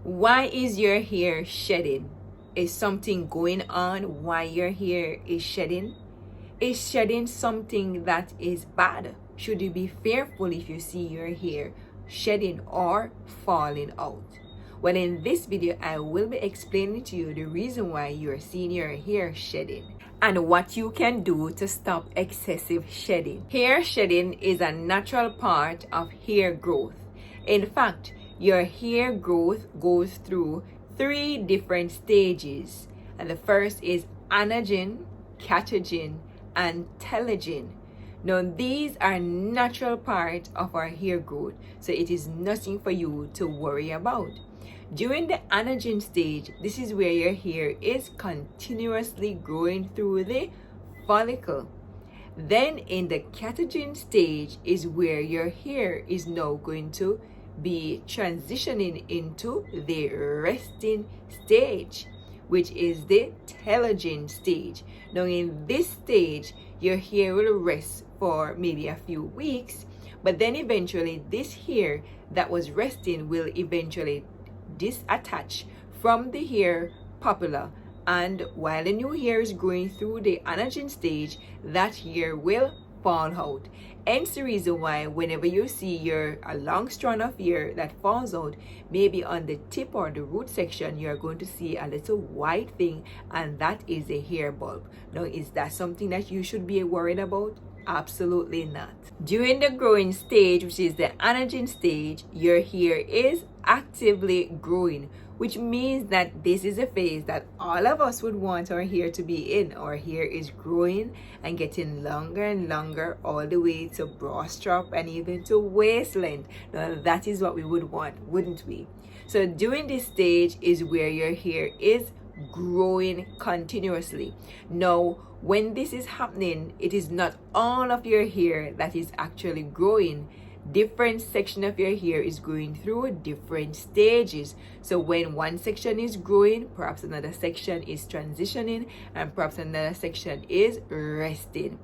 Why is your hair shedding? Is something going on why your hair is shedding? Is shedding something that is bad? Should you be fearful if you see your hair shedding or falling out? Well, in this video, I will be explaining to you the reason why you're seeing your hair shedding and what you can do to stop excessive shedding. Hair shedding is a natural part of hair growth. In fact, your hair growth goes through 3 different stages, and the first is anagen, catagen, and telogen. Now, these are natural part of our hair growth, so it is nothing for you to worry about. During the anagen stage, this is where your hair is continuously growing through the follicle. Then in the catagen stage is where your hair is now going to be transitioning into the resting stage, which is the telogen stage. Now in this stage, your hair will rest for maybe a few weeks, but then eventually this hair that was resting will eventually disattach from the hair papilla, and while the new hair is growing through the anagen stage, that hair will fall out. Hence the reason why whenever you see a long strand of hair that falls out, maybe on the tip or the root section, you're going to see a little white thing, and that is a hair bulb. Now, is that something that you should be worried about? Absolutely not. During the growing stage, which is the anagen stage, your hair is actively growing, which means that this is a phase that all of us would want our hair to be in. Our hair is growing and getting longer and longer, all the way to bra strap and even to waist length. Now that is what we would want, wouldn't we? So during this stage is where your hair is growing continuously. Now when this is happening, it is not all of your hair that is actually growing. Different section of your hair is going through different stages. So when one section is growing, perhaps another section is transitioning, and perhaps another section is resting.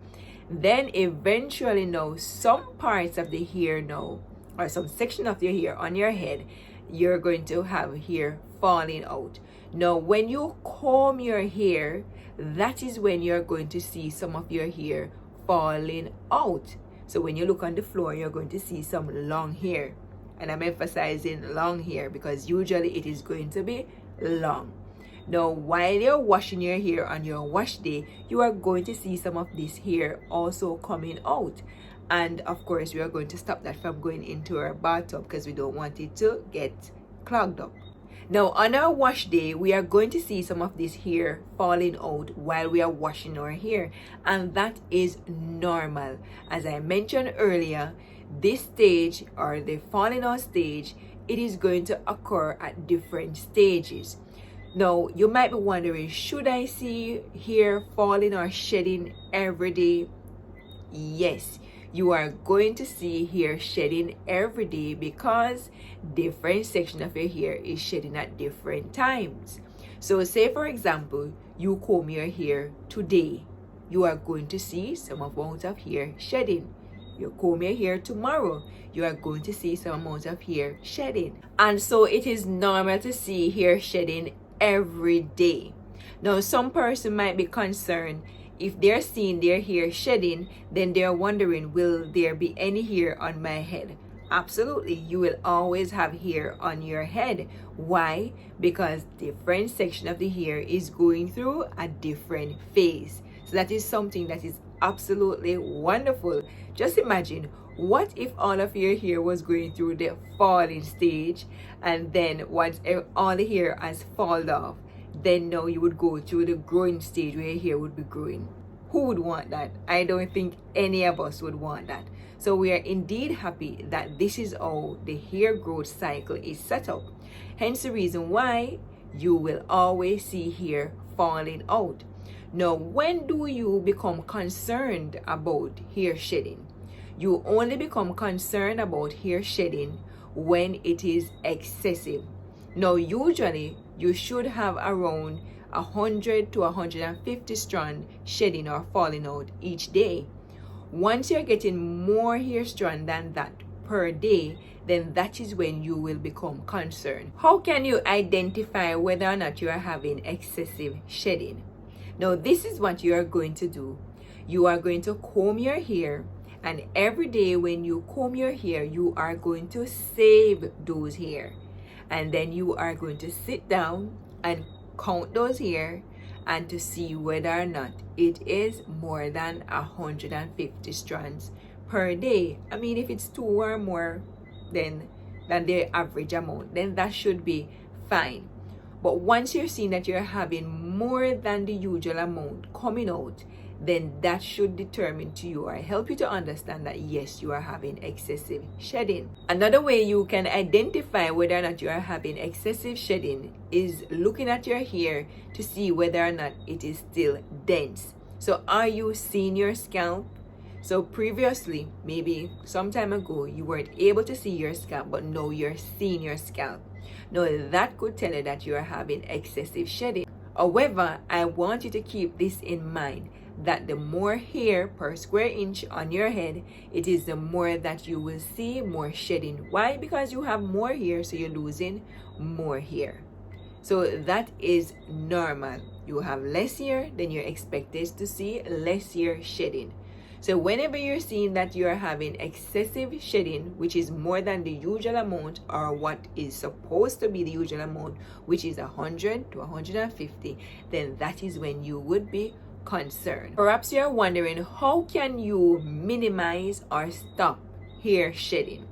Then eventually now some parts of the hair now, or some section of your hair on your head, you're going to have hair falling out. Now when you comb your hair, that is when you're going to see some of your hair falling out. So when you look on the floor, you're going to see some long hair. And I'm emphasizing long hair because usually it is going to be long. Now, while you're washing your hair on your wash day, you are going to see some of this hair also coming out. And of course, we are going to stop that from going into our bathtub because we don't want it to get clogged up. Now, on our wash day, we are going to see some of this hair falling out while we are washing our hair, and that is normal. As I mentioned earlier, this stage, or the falling out stage, it is going to occur at different stages. Now, you might be wondering, should I see hair falling or shedding every day? Yes, you are going to see hair shedding every day because different section of your hair is shedding at different times. So say for example, you comb your hair today, you are going to see some amount of hair shedding. You comb your hair tomorrow, you are going to see some amount of hair shedding. And so it is normal to see hair shedding every day. Now some person might be concerned, if they're seeing their hair shedding, then they're wondering, will there be any hair on my head? Absolutely, you will always have hair on your head. Why? Because different section of the hair is going through a different phase. So that is something that is absolutely wonderful. Just imagine, what if all of your hair was going through the falling stage, and then once all the hair has fallen off, then now you would go through the growing stage where your hair would be growing. Who would want that? I don't think any of us would want that. So we are indeed happy that this is how the hair growth cycle is set up. Hence the reason why you will always see hair falling out. Now, when do you become concerned about hair shedding? You only become concerned about hair shedding when it is excessive. Now, usually you should have around 100 to 150 strand shedding or falling out each day. Once you're getting more hair strand than that per day, then that is when you will become concerned. How can you identify whether or not you are having excessive shedding? Now, this is what you are going to do. You are going to comb your hair, and every day when you comb your hair, you are going to save those hair. And then you are going to sit down and count those hair and to see whether or not it is more than 150 strands per day. I mean, if it's 2 or more than the average amount, then that should be fine. But once you're seeing that you're having more than the usual amount coming out, then that should determine to you or help you to understand that yes, you are having excessive shedding. Another way you can identify whether or not you are having excessive shedding is looking at your hair to see whether or not it is still dense. So are you seeing your scalp? So previously, maybe some time ago, you weren't able to see your scalp, but now you're seeing your scalp. Now that could tell you that you are having excessive shedding. However, I want you to keep this in mind, that the more hair per square inch on your head, it is the more that you will see more shedding. Why? Because you have more hair, so you're losing more hair. So that is normal. You have less hair, then you're expected to see less hair shedding. So whenever you're seeing that you're having excessive shedding, which is more than the usual amount or what is supposed to be the usual amount, which is 100 to 150, then that is when you would be concerned. Perhaps you're wondering, how can you minimize or stop hair shedding?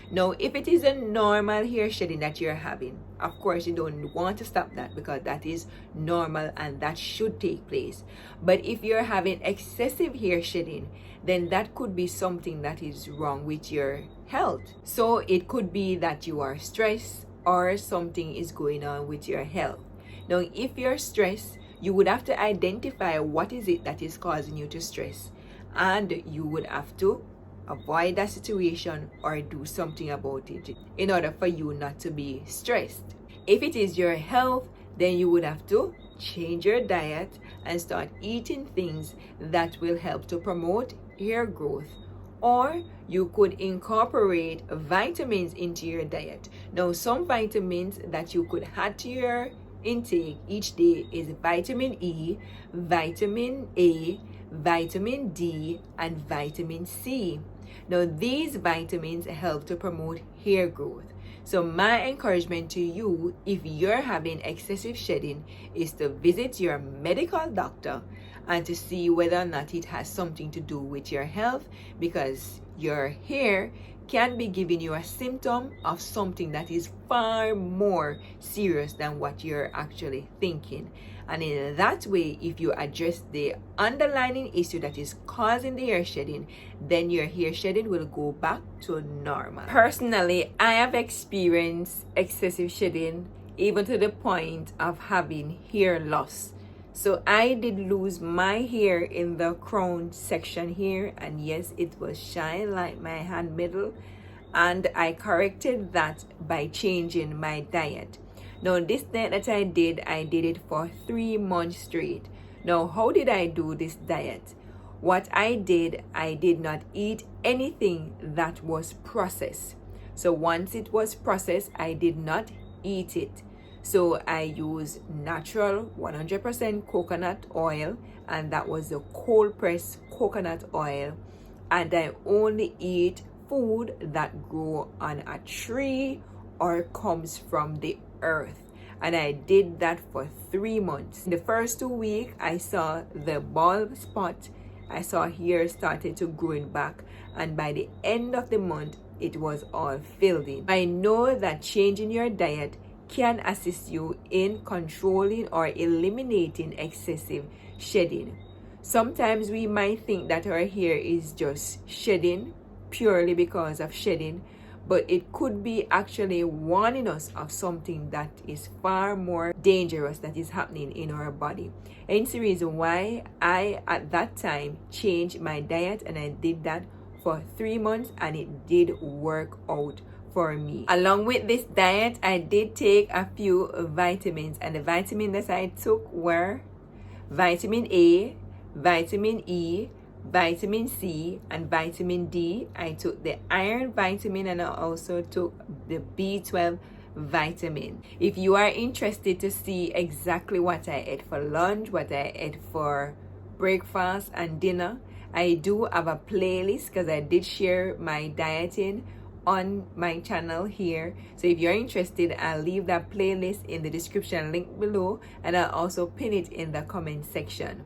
Now, if it is a normal hair shedding that you're having, of course you don't want to stop that because that is normal and that should take place. But if you're having excessive hair shedding, then that could be something that is wrong with your health. So it could be that you are stressed or something is going on with your health. Now, if you're stressed, you would have to identify what is it that is causing you to stress, and you would have to avoid that situation or do something about it in order for you not to be stressed. If it is your health, then you would have to change your diet and start eating things that will help to promote hair growth. Or you could incorporate vitamins into your diet. Now, some vitamins that you could add to your intake each day is vitamin E, vitamin A, vitamin D, and vitamin C. Now, these vitamins help to promote hair growth. So my encouragement to you, if you're having excessive shedding, is to visit your medical doctor and to see whether or not it has something to do with your health, because your hair can be giving you a symptom of something that is far more serious than what you're actually thinking. And in that way, if you address the underlying issue that is causing the hair shedding, then your hair shedding will go back to normal. Personally, I have experienced excessive shedding even to the point of having hair loss. So I did lose my hair in the crown section here, and yes, it was shine like my hand middle, and I corrected that by changing my diet. Now, this diet that I did it for 3 months straight. Now, how did I do this diet? What I did not eat anything that was processed. So once it was processed, I did not eat it. So I use natural 100% coconut oil, and that was the cold pressed coconut oil. And I only eat food that grow on a tree or comes from the earth. And I did that for 3 months. In the first 2 weeks, I saw the bald spot. I saw hair started to growing back, and by the end of the month, it was all filled in. I know that changing your diet can assist you in controlling or eliminating excessive shedding. Sometimes we might think that our hair is just shedding purely because of shedding, but it could be actually warning us of something that is far more dangerous that is happening in our body. And it's the reason why I, at that time, changed my diet, and I did that for 3 months, and it did work out for me. Along with this diet, I did take a few vitamins, and the vitamins that I took were vitamin A, vitamin E, vitamin C and vitamin D. I took the iron vitamin and I also took the B12 vitamin. If you are interested to see exactly what I ate for lunch, what I ate for breakfast and dinner, I do have a playlist because I did share my dieting on my channel here. So if you're interested, I'll leave that playlist in the description link below, and I'll also pin it in the comment section.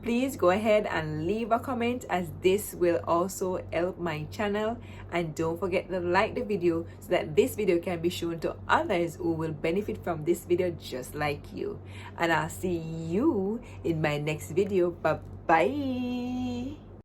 Please go ahead and leave a comment, as this will also help my channel, and don't forget to like the video so that this video can be shown to others who will benefit from this video just like you. And I'll see you in my next video. Bye bye.